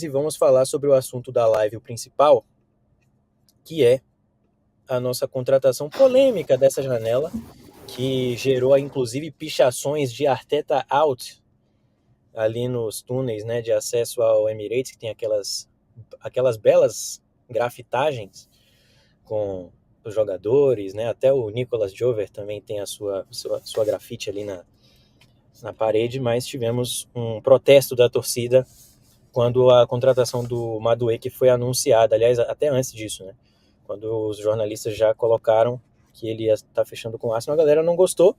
e vamos falar sobre o assunto da live, o principal, que é a nossa contratação polêmica dessa janela, que gerou inclusive pichações de Arteta out ali nos túneis, né, de acesso ao Emirates, que tem aquelas belas grafitagens com os jogadores, né? Até o Nicolas Jover também tem a sua grafite ali na parede, mas tivemos um protesto da torcida quando a contratação do Madueke foi anunciada, aliás, até antes disso, né? Quando os jornalistas já colocaram que ele ia estar fechando com o Arsenal, a galera não gostou.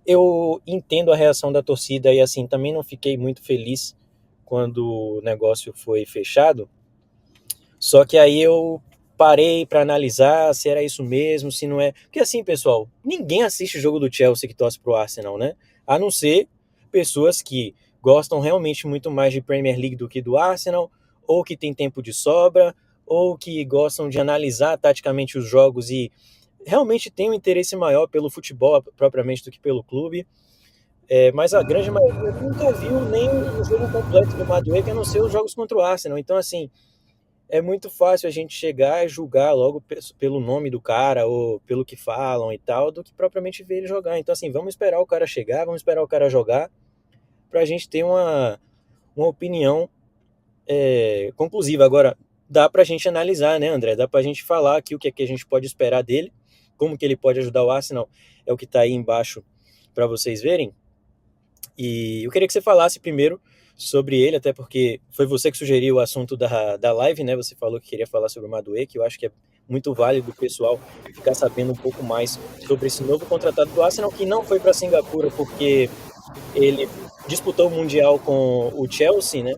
Eu entendo a reação da torcida e assim, também não fiquei muito feliz quando o negócio foi fechado. Só que aí eu parei para analisar se era isso mesmo, se não é. Porque assim, pessoal, ninguém assiste o jogo do Chelsea que torce pro Arsenal, né? A não ser pessoas que gostam realmente muito mais de Premier League do que do Arsenal, ou que tem tempo de sobra, ou que gostam de analisar taticamente os jogos e realmente tem um interesse maior pelo futebol propriamente do que pelo clube. Mas a grande maioria nunca viu nem o jogo completo do Madueke, a não ser os jogos contra o Arsenal. Então, assim, é muito fácil a gente chegar e julgar logo pelo nome do cara ou pelo que falam e tal, do que propriamente ver ele jogar. Então, assim, vamos esperar o cara chegar, vamos esperar o cara jogar, pra gente ter uma opinião conclusiva. Agora, dá pra gente analisar, né, André? Dá pra gente falar aqui o que é que a gente pode esperar dele, como que ele pode ajudar o Arsenal, é o que tá aí embaixo para vocês verem. E eu queria que você falasse primeiro sobre ele, até porque foi você que sugeriu o assunto da live, né? Você falou que queria falar sobre o Madueke, que eu acho que é muito válido o pessoal ficar sabendo um pouco mais sobre esse novo contratado do Arsenal, que não foi para Singapura porque ele disputou o Mundial com o Chelsea, né?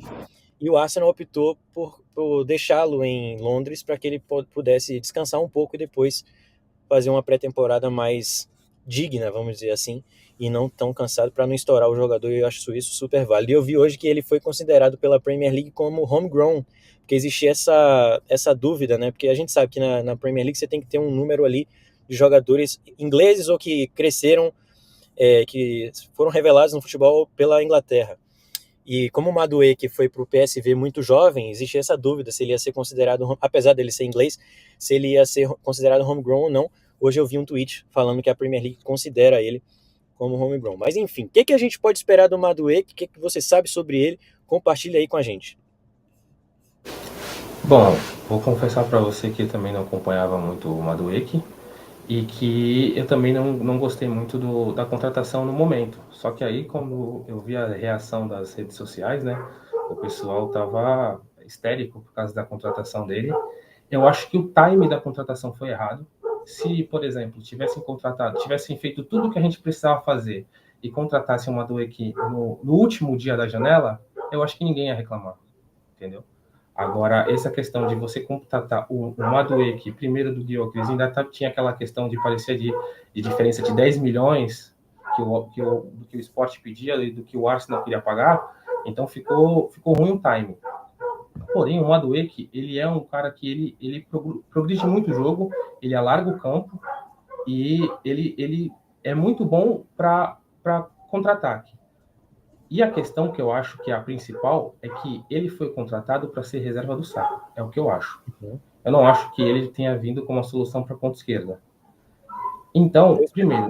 E o Arsenal optou por deixá-lo em Londres para que ele pudesse descansar um pouco e depois fazer uma pré-temporada mais digna, vamos dizer assim, e não tão cansado para não estourar o jogador. Eu acho isso super válido. E eu vi hoje que ele foi considerado pela Premier League como homegrown, porque existia essa dúvida, né? Porque a gente sabe que na Premier League você tem que ter um número ali de jogadores ingleses ou que cresceram, que foram revelados no futebol pela Inglaterra. E como o Madueke foi para o PSV muito jovem, existe essa dúvida se ele ia ser considerado, apesar dele ser inglês, se ele ia ser considerado homegrown ou não. Hoje eu vi um tweet falando que a Premier League considera ele como homegrown. Mas enfim, o que a gente pode esperar do Madueke? O que você sabe sobre ele? Compartilha aí com a gente. Bom, vou confessar para você que eu também não acompanhava muito o Madueke e que eu também não gostei muito da contratação no momento. Só que aí, quando eu vi a reação das redes sociais, né, o pessoal tava histérico por causa da contratação dele. Eu acho que o time da contratação foi errado. Se, por exemplo, tivessem feito tudo o que a gente precisava fazer e contratassem o Madueke no último dia da janela, eu acho que ninguém ia reclamar, entendeu? Agora, essa questão de você contratar o Madueke primeiro do Gyökeres, ainda tinha aquela questão de parecer de diferença de 10 milhões do que o Sport pedia e do que o Arsenal queria pagar, então ficou ruim o time. Porém, o Madueke, ele é um cara que ele progride muito o jogo, ele alarga o campo e ele é muito bom para contra-ataque. E a questão que eu acho que é a principal é que ele foi contratado para ser reserva do Saka. É o que eu acho. Eu não acho que ele tenha vindo como uma solução para a ponta esquerda. Então, primeiro,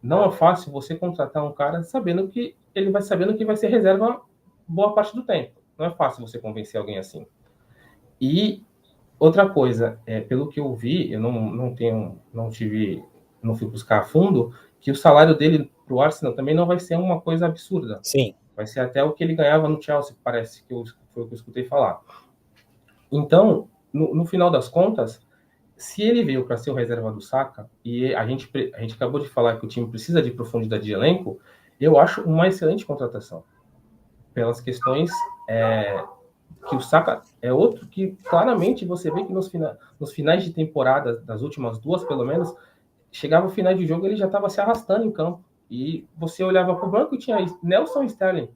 não é fácil você contratar um cara sabendo que ele vai ser reserva boa parte do tempo. Não é fácil você convencer alguém assim. E outra coisa, pelo que eu vi, eu não fui buscar a fundo, que o salário dele pro Arsenal também não vai ser uma coisa absurda. Sim. Vai ser até o que ele ganhava no Chelsea, parece, foi o que eu escutei falar. Então, no final das contas, se ele veio para ser o reserva do Saka, e a gente acabou de falar que o time precisa de profundidade de elenco, eu acho uma excelente contratação. Pelas questões que o Saka é outro que claramente você vê que nos finais de temporada, das últimas duas pelo menos, chegava o final de jogo ele já estava se arrastando em campo. E você olhava para o banco e tinha Nelson e Sterling.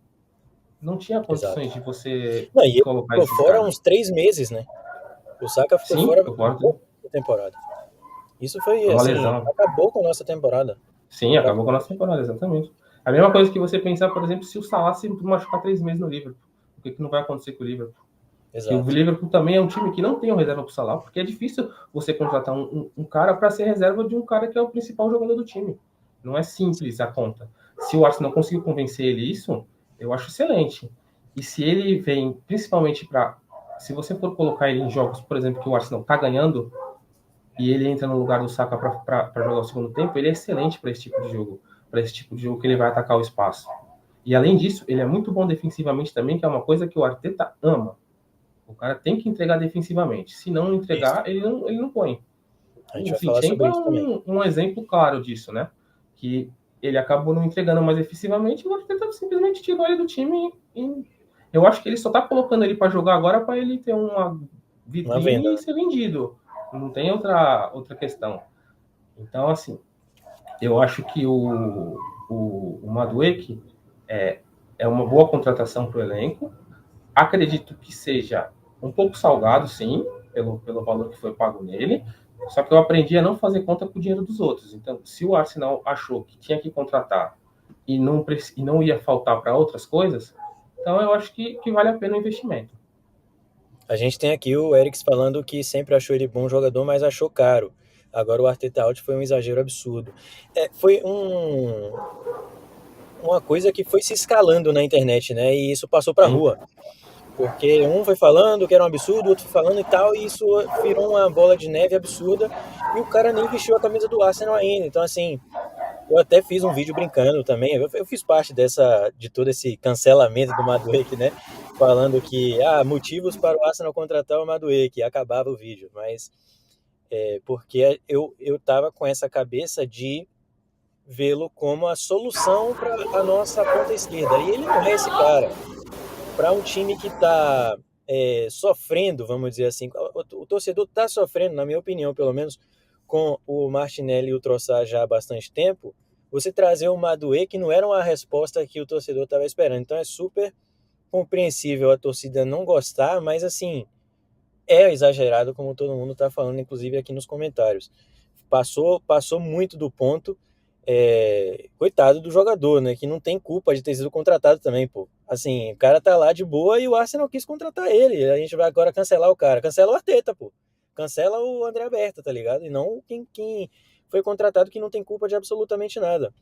Não tinha condições Exato. de você Não, e ele colocar ficou esses fora caras. uns 3 meses, né? O Saka ficou Sim, fora eu um concordo. pouco da temporada. Isso foi, Foi uma assim, lesão. acabou com a nossa temporada. Sim, acabou com a nossa temporada, exatamente. A mesma coisa que você pensar, por exemplo, se o Salah se machucar 3 meses no Liverpool. O que não vai acontecer com o Liverpool? Que o Exato. Liverpool também é um time que não tem um reserva para o Salah, porque é difícil você contratar um cara para ser reserva de um cara que é o principal jogador do time. Não é simples a conta. Se o Arsenal conseguir convencer ele isso, eu acho excelente. E se ele vem principalmente para. Se você for colocar ele em jogos, por exemplo, que o Arsenal está ganhando e ele entra no lugar do Saka para jogar o segundo tempo, ele é excelente para esse tipo de jogo. Para esse tipo de jogo que ele vai atacar o espaço. E além disso, ele é muito bom defensivamente também, que é uma coisa que o Arteta ama. O cara tem que entregar defensivamente. Se não Isso. entregar, ele não põe. A gente O vai falar Zinchenko sobre é isso também. um exemplo claro disso, né? Que ele acabou não entregando mais efetivamente e o Arteta simplesmente tirou ele do time. E eu acho que ele só tá colocando ele para jogar agora para ele ter uma Uma venda, vitrine e né? ser vendido. Não tem outra questão. Então, assim, eu acho que o Madueke é uma boa contratação para o elenco. Acredito que seja um pouco salgado, sim, pelo valor que foi pago nele. Só que eu aprendi a não fazer conta com o dinheiro dos outros. Então, se o Arsenal achou que tinha que contratar e não ia faltar para outras coisas, então eu acho que vale a pena o investimento. A gente tem aqui o Erix falando que sempre achou ele bom jogador, mas achou caro. Agora o Arteta Out foi um exagero absurdo. Foi uma coisa que foi se escalando na internet, né? E isso passou pra Sim, rua. Porque um foi falando que era um absurdo, o outro foi falando e tal, e isso virou uma bola de neve absurda. E o cara nem vestiu a camisa do Arsenal ainda. Então, assim, eu até fiz um vídeo brincando também. Eu fiz parte de todo esse cancelamento do Madueke, né? Falando que, motivos para o Arsenal contratar o Madueke. Acabava o vídeo. Mas, porque eu tava com essa cabeça de vê-lo como a solução para a nossa ponta esquerda. E ele não é esse cara. Para um time que está sofrendo, vamos dizer assim, o torcedor está sofrendo, na minha opinião, pelo menos, com o Martinelli e o Trossard já há bastante tempo, você trazer o Maduê, que não era uma resposta que o torcedor estava esperando. Então é super compreensível a torcida não gostar, mas assim, é exagerado, como todo mundo está falando, inclusive aqui nos comentários. Passou muito do ponto. Coitado do jogador, né? Que não tem culpa de ter sido contratado também, pô. Assim, o cara tá lá de boa e o Arsenal quis contratar ele. A gente vai agora cancelar o cara. Cancela o Arteta, pô. Cancela o André Berta, tá ligado? E não quem foi contratado que não tem culpa de absolutamente nada.